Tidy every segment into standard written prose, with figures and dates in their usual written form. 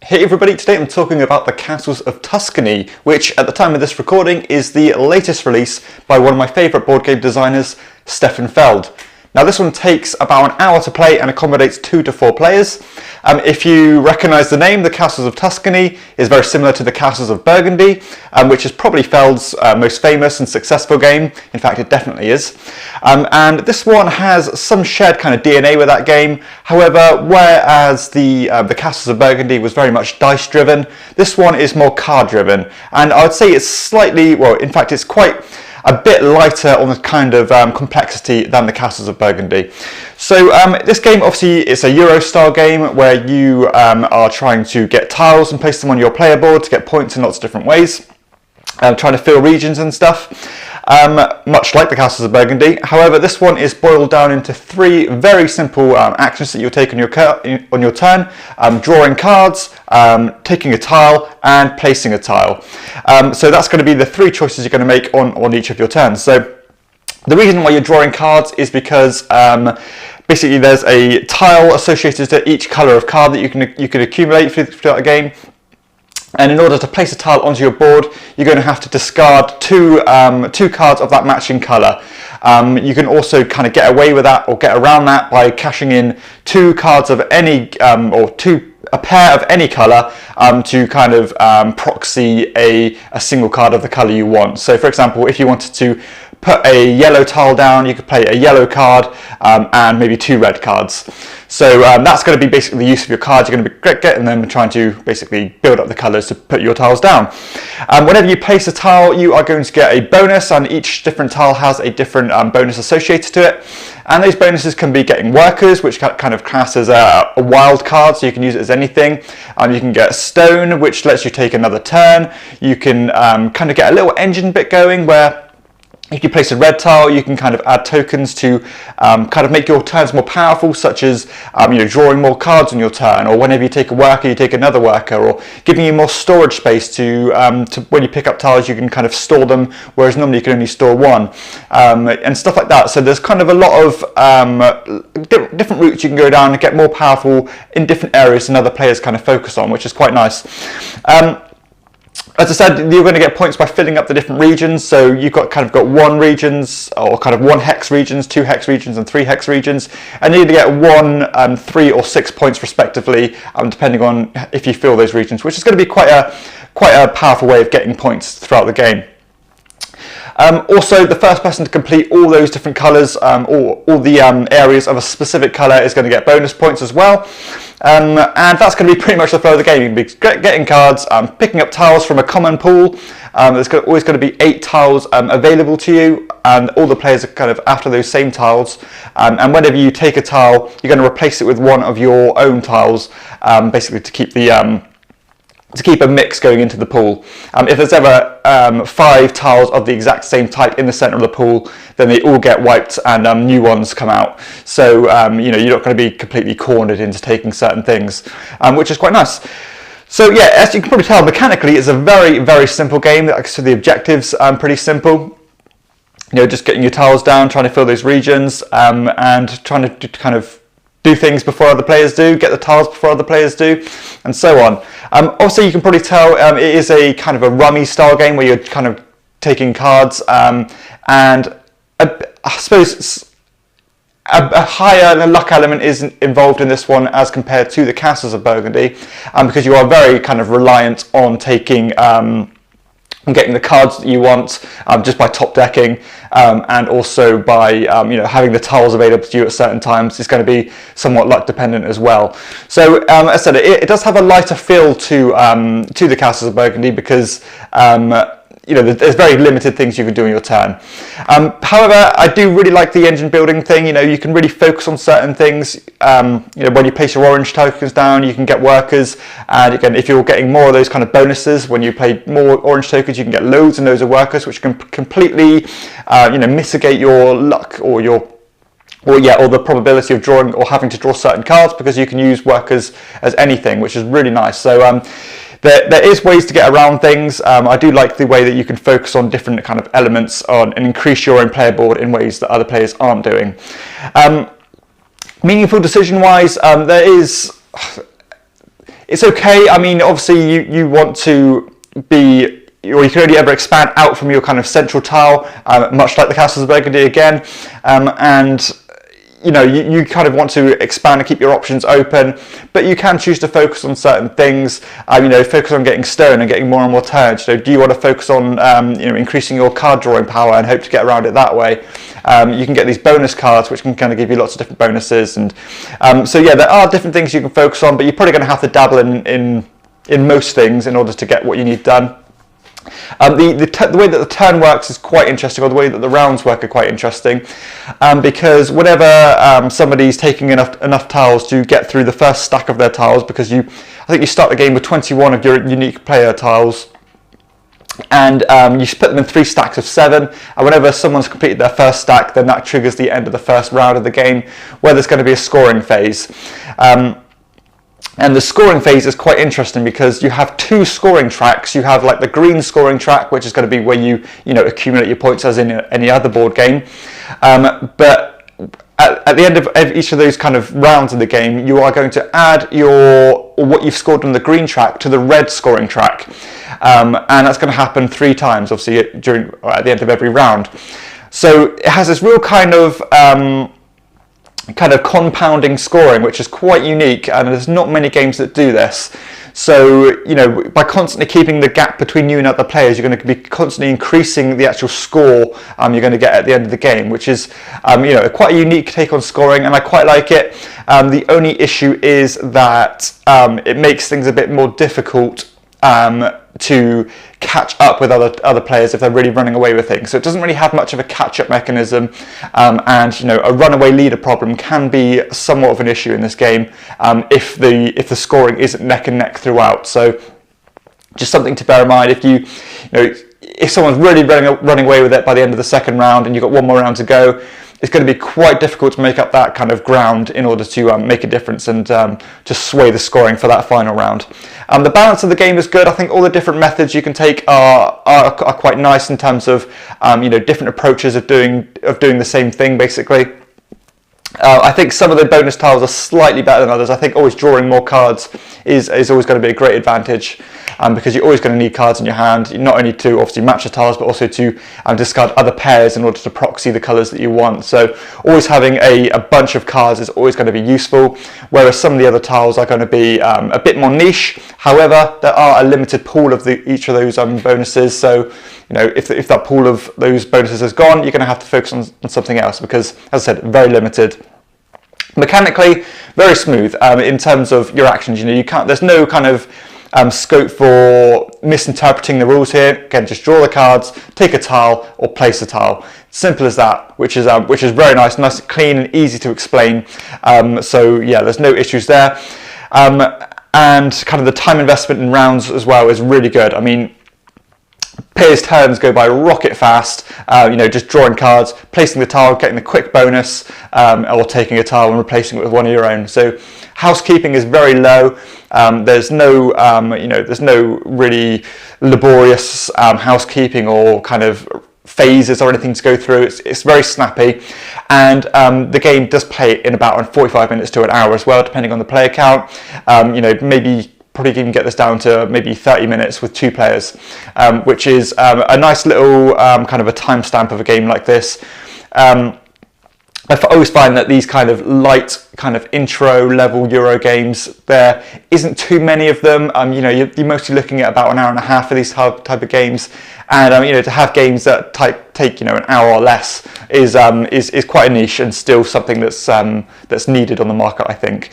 Hey everybody, today I'm talking about the Castles of Tuscany, which at the time of this recording is the latest release by one of my favourite board game designers, Stefan Feld. Now this one takes about an hour to play and accommodates 2 to 4 players. If you recognise the name, the Castles of Tuscany is very similar to the Castles of Burgundy, which is probably Feld's most famous and successful game. In fact, it definitely is. And this one has some shared kind of DNA with that game. However, whereas the Castles of Burgundy was very much dice driven, this one is more card driven. And I would say it's slightly, well, in fact, it's quite a bit lighter on the kind of complexity than the Castles of Burgundy. So this game obviously is a Euro style game where you are trying to get tiles and place them on your player board to get points in lots of different ways, trying to fill regions and stuff, much like the Castles of Burgundy. However, this one is boiled down into 3 very simple actions that you'll take on your turn: drawing cards, taking a tile, and placing a tile. So that's going to be the 3 choices you're going to make on each of your turns. So the reason why you're drawing cards is because basically there's a tile associated to each colour of card that you can accumulate throughout the game. And in order to place a tile onto your board, you're going to have to discard two cards of that matching colour. You can also kind of get away with that or get around that by cashing in 2 cards of any, a pair of any colour to kind of proxy a single card of the colour you want. So for example, if you wanted to put a yellow tile down, you could play a yellow card and maybe 2 red cards. So that's going to be basically the use of your cards. You're going to be getting them and trying to basically build up the colours to put your tiles down. Whenever you place a tile, you are going to get a bonus, and each different tile has a different bonus associated to it. And those bonuses can be getting workers, which kind of class as a wild card, so you can use it as anything. You can get stone, which lets you take another turn. You can kind of get a little engine bit going where if you place a red tile, you can kind of add tokens to kind of make your turns more powerful, such as drawing more cards on your turn, or whenever you take a worker, you take another worker, or giving you more storage space to when you pick up tiles, you can kind of store them, whereas normally you can only store 1, and stuff like that. So there's kind of a lot of different routes you can go down and get more powerful in different areas than other players kind of focus on, which is quite nice. As I said, you're going to get points by filling up the different regions. So you've got 1 regions, or kind of 1 hex regions, 2 hex regions, and 3 hex regions, and you're going to get 1, 3, or 6 points respectively, depending on if you fill those regions, which is going to be quite a powerful way of getting points throughout the game. Also, the first person to complete all those different colours, all the areas of a specific colour, is going to get bonus points as well. And that's going to be pretty much the flow of the game. You're going to be getting cards, picking up tiles from a common pool. There's always going to be 8 tiles available to you, and all the players are kind of after those same tiles. And whenever you take a tile, you're going to replace it with one of your own tiles, basically to keep a mix going into the pool. If there's ever 5 tiles of the exact same type in the centre of the pool, then they all get wiped and new ones come out. So you're not going to be completely cornered into taking certain things, which is quite nice. So yeah, as you can probably tell, mechanically it's a very, very simple game. So the objectives are pretty simple. Just getting your tiles down, trying to fill those regions, and trying to kind of do things before other players do, get the tiles before other players do, and so on. Also, you can probably tell it is a kind of a rummy style game where you're kind of taking cards, and I suppose a higher luck element is involved in this one as compared to the Castles of Burgundy, because you are very kind of reliant on taking getting the cards that you want just by top decking, and also by having the tiles available to you at certain times. It's going to be somewhat luck dependent as well. So as I said, it does have a lighter feel to the Castles of Burgundy, because there's very limited things you can do in your turn. However, I do really like the engine building thing. You can really focus on certain things. When you place your orange tokens down, you can get workers, and again, if you're getting more of those kind of bonuses, when you play more orange tokens, you can get loads and loads of workers, which can completely mitigate your luck or the probability of drawing or having to draw certain cards, because you can use workers as anything, which is really nice. So there is ways to get around things. I do like the way that you can focus on different kind of elements and increase your own player board in ways that other players aren't doing. Meaningful decision wise, there is It's okay. I mean, obviously you want to be, or you can only ever expand out from your kind of central tile, much like the Castles of Burgundy again, and you know, you kind of want to expand and keep your options open, but you can choose to focus on certain things. You know, focus on getting stone and getting more and more turns. You know, do you want to focus on you know, increasing your card drawing power and hope to get around it that way? You can get these bonus cards which can kind of give you lots of different bonuses, and so yeah, there are different things you can focus on, but you're probably going to have to dabble in most things in order to get what you need done. The way that the turn works is quite interesting, or the way that the rounds work are quite interesting, because whenever somebody's taking enough tiles to get through the first stack of their tiles, because I think you start the game with 21 of your unique player tiles, and you split them in 3 stacks of 7, and whenever someone's completed their first stack, then that triggers the end of the first round of the game, where there's going to be a scoring phase. And the scoring phase is quite interesting because you have 2 scoring tracks. You have like the green scoring track, which is going to be where you accumulate your points as in any other board game. But at the end of each of those kind of rounds of the game, you are going to add what you've scored on the green track to the red scoring track, and that's going to happen 3 times, obviously at the end of every round. So it has this real kind of compounding scoring, which is quite unique, and there's not many games that do this. So, you know, by constantly keeping the gap between you and other players, you're going to be constantly increasing the actual score you're going to get at the end of the game, which is, you know, quite a unique take on scoring, and I quite like it. The only issue is that it makes things a bit more difficult to catch up with other players if they're really running away with things. So it doesn't really have much of a catch-up mechanism, and you know, a runaway leader problem can be somewhat of an issue in this game if the scoring isn't neck and neck throughout. So just something to bear in mind. If someone's really running away with it by the end of the second round and you've got 1 more round to go, it's going to be quite difficult to make up that kind of ground in order to make a difference and to sway the scoring for that final round. The balance of the game is good. I think all the different methods you can take are quite nice in terms of different approaches of doing the same thing basically. I think some of the bonus tiles are slightly better than others. I think always drawing more cards is always going to be a great advantage, because you're always going to need cards in your hand, not only to obviously match the tiles, but also to discard other pairs in order to proxy the colours that you want. So always having a bunch of cards is always going to be useful, whereas some of the other tiles are going to be a bit more niche. However, there are a limited pool of each of those bonuses, so if that pool of those bonuses is gone, you're going to have to focus on something else, because, as I said, very limited. Mechanically, very smooth in terms of your actions. There's no kind of scope for misinterpreting the rules here. Again, just draw the cards, take a tile, or place a tile. Simple as that, which is very nice and clean and easy to explain. So yeah, there's no issues there. And kind of the time investment in rounds as well is really good. I mean, players' turns go by rocket fast, just drawing cards, placing the tile, getting the quick bonus, or taking a tile and replacing it with one of your own. So housekeeping is very low. There's no really laborious housekeeping or kind of phases or anything to go through. It's very snappy, and the game does play in about 45 minutes to an hour as well, depending on the player count. Maybe probably even get this down to maybe 30 minutes with 2 players, which is a nice little kind of a timestamp of a game like this. I always find that these kind of light, kind of intro level Euro games, there isn't too many of them. You're mostly looking at about an hour and a half for these type of games, and to have games that take an hour or less is quite a niche, and still something that's needed on the market, I think.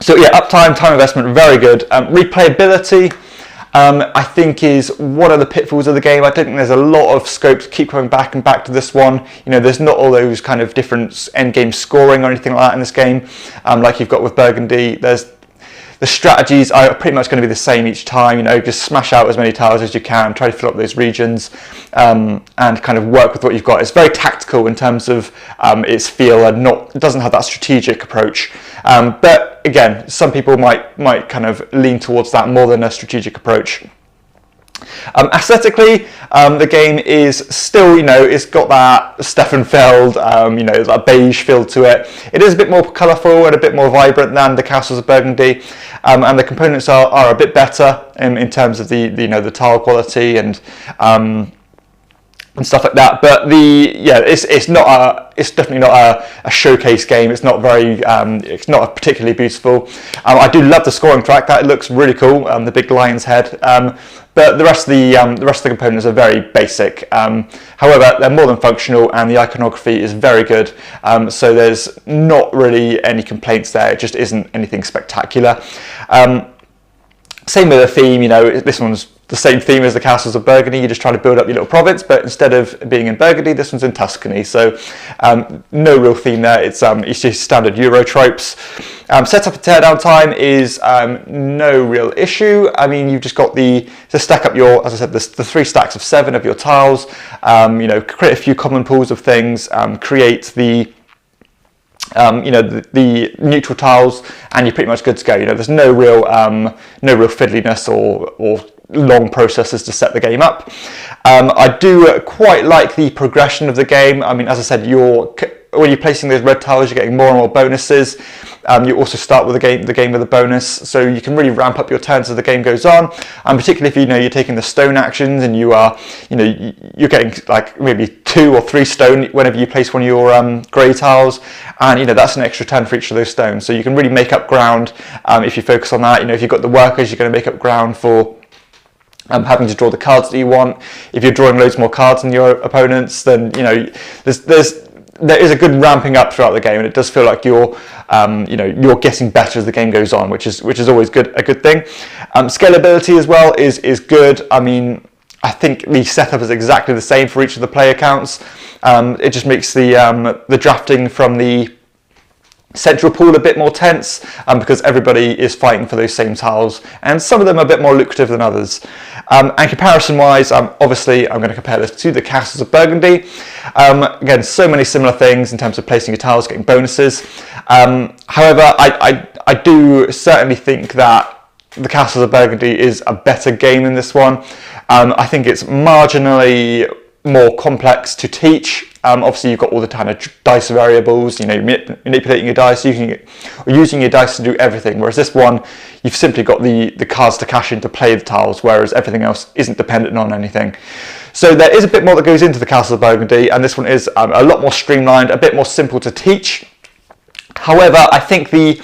So yeah, uptime, time investment, very good. Replayability, I think, is one of the pitfalls of the game. I don't think there's a lot of scope to keep coming back and back to this one. There's not all those kind of different end game scoring or anything like that in this game, like you've got with Burgundy. The strategies are pretty much going to be the same each time. Just smash out as many tiles as you can, try to fill up those regions, and kind of work with what you've got. It's very tactical in terms of its feel, and it doesn't have that strategic approach. But again, some people might kind of lean towards that more than a strategic approach. Aesthetically, the game is still, it's got that Stefan Feld, that beige feel to it. It is a bit more colourful and a bit more vibrant than the Castles of Burgundy, and the components are a bit better in terms of the tile quality and stuff like that. But it's definitely not a showcase game. It's not it's not particularly beautiful. I do love the scoring track. That looks really cool. The big lion's head. But the rest of the components are very basic. However, they're more than functional, and the iconography is very good. So there's not really any complaints there. It just isn't anything spectacular. Same with the theme. This one's the same theme as the Castles of Burgundy. You just try to build up your little province, but instead of being in Burgundy, this one's in Tuscany. So no real theme there. It's just standard Euro tropes. Setup and teardown time is no real issue. I mean, you've just got to stack up as I said, the 3 stacks of 7 of your tiles. Create a few common pools of things. Create the neutral tiles, and you're pretty much good to go. There's no real fiddliness or long processes to set the game up. I do quite like the progression of the game. I mean, as I said, when you're placing those red tiles, you're getting more and more bonuses. You also start with the game with a bonus, so you can really ramp up your turns as the game goes on. And particularly if you're taking the stone actions, and you're getting like maybe 2 or 3 stone whenever you place one of your grey tiles, and that's an extra turn for each of those stones. So you can really make up ground if you focus on that. If you've got the workers, you're going to make up ground for having to draw the cards that you want. If you're drawing loads more cards than your opponents, then there is a good ramping up throughout the game, and it does feel like you're getting better as the game goes on, which is always a good thing. Scalability as well is good. I mean, I think the setup is exactly the same for each of the player counts. It just makes the drafting from the central pool a bit more tense, because everybody is fighting for those same tiles, and some of them are a bit more lucrative than others. And comparison wise, obviously I'm going to compare this to the Castles of Burgundy. Again, so many similar things in terms of placing your tiles, getting bonuses. However, I do certainly think that the Castles of Burgundy is a better game than this one. I think it's marginally more complex to teach. Obviously, you've got all the kind of dice variables, manipulating your dice, using your dice to do everything. Whereas this one, you've simply got the cards to cash in to play the tiles, whereas everything else isn't dependent on anything. So there is a bit more that goes into the Castle of Burgundy, and this one is a lot more streamlined, a bit more simple to teach. However, I think the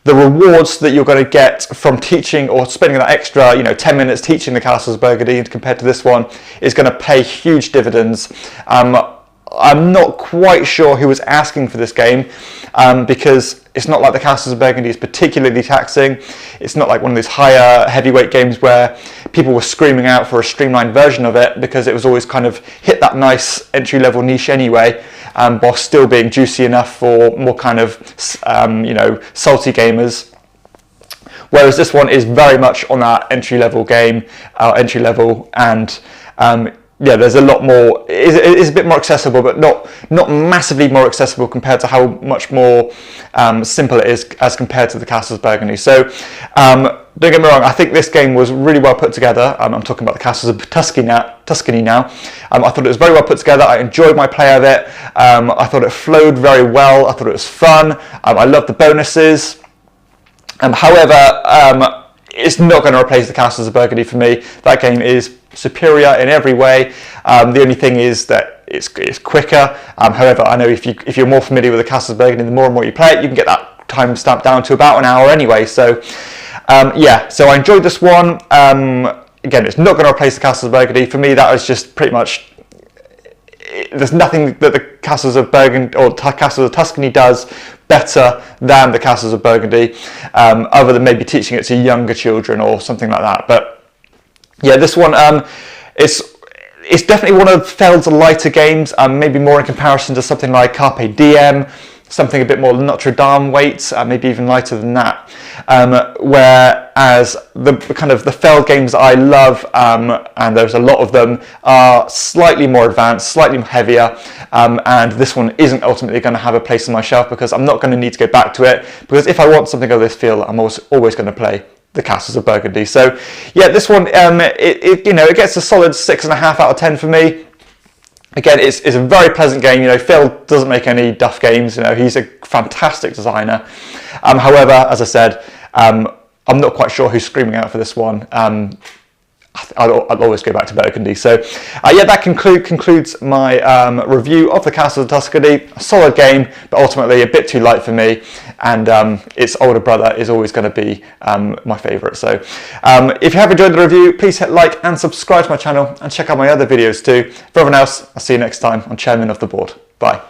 rewards that you're going to get from teaching or spending that extra 10 minutes teaching the Castles of Burgundy compared to this one is going to pay huge dividends. I'm not quite sure who was asking for this game, because it's not like the Castles of Burgundy is particularly taxing. It's not like one of these higher heavyweight games where people were screaming out for a streamlined version of it, because it was always kind of hit that nice entry-level niche anyway, while still being juicy enough for more kind of salty gamers. Whereas this one is very much on that entry-level game, and yeah, there's a lot more. It is a bit more accessible, but not massively more accessible compared to how much more simple it is as compared to the Castles of Burgundy. So don't get me wrong, I think this game was really well put together. I'm talking about the Castles of Tuscany now. I thought it was very well put together. I enjoyed my play of it. I thought it flowed very well. I thought it was fun. I loved the bonuses. However, it's not going to replace the Castles of Burgundy for me. That game is superior in every way. The only thing is that it's quicker. However, I know if you're more familiar with the Castles of Burgundy, the more and more you play it, you can get that time stamp down to about an hour anyway. So yeah, so I enjoyed this one. Again, it's not going to replace the Castles of Burgundy. For me, that was just pretty much, there's nothing that the Castles of Burgundy or Castles of Tuscany does better than the Castles of Burgundy, other than maybe teaching it to younger children or something like that. But yeah, this one, it's definitely one of Feld's lighter games, maybe more in comparison to something like Carpe Diem, something a bit more Notre Dame weight, maybe even lighter than that. Whereas the Feld games that I love, and there's a lot of them, are slightly more advanced, slightly heavier, and this one isn't ultimately going to have a place on my shelf because I'm not going to need to go back to it, because if I want something of this feel, I'm always going to play the Castles of Burgundy. So yeah, this one, it gets a solid 6.5 out of 10 for me. Again, it's a very pleasant game. Phil doesn't make any duff games. He's a fantastic designer. However, as I said, I'm not quite sure who's screaming out for this one. I'll always go back to Burgundy. So yeah, that concludes my review of the Castles of Tuscany. A solid game, but ultimately a bit too light for me, and its older brother is always going to be my favourite. So if you have enjoyed the review, please hit like and subscribe to my channel, and check out my other videos too. For everyone else, I'll see you next time on Chairman of the Board. Bye.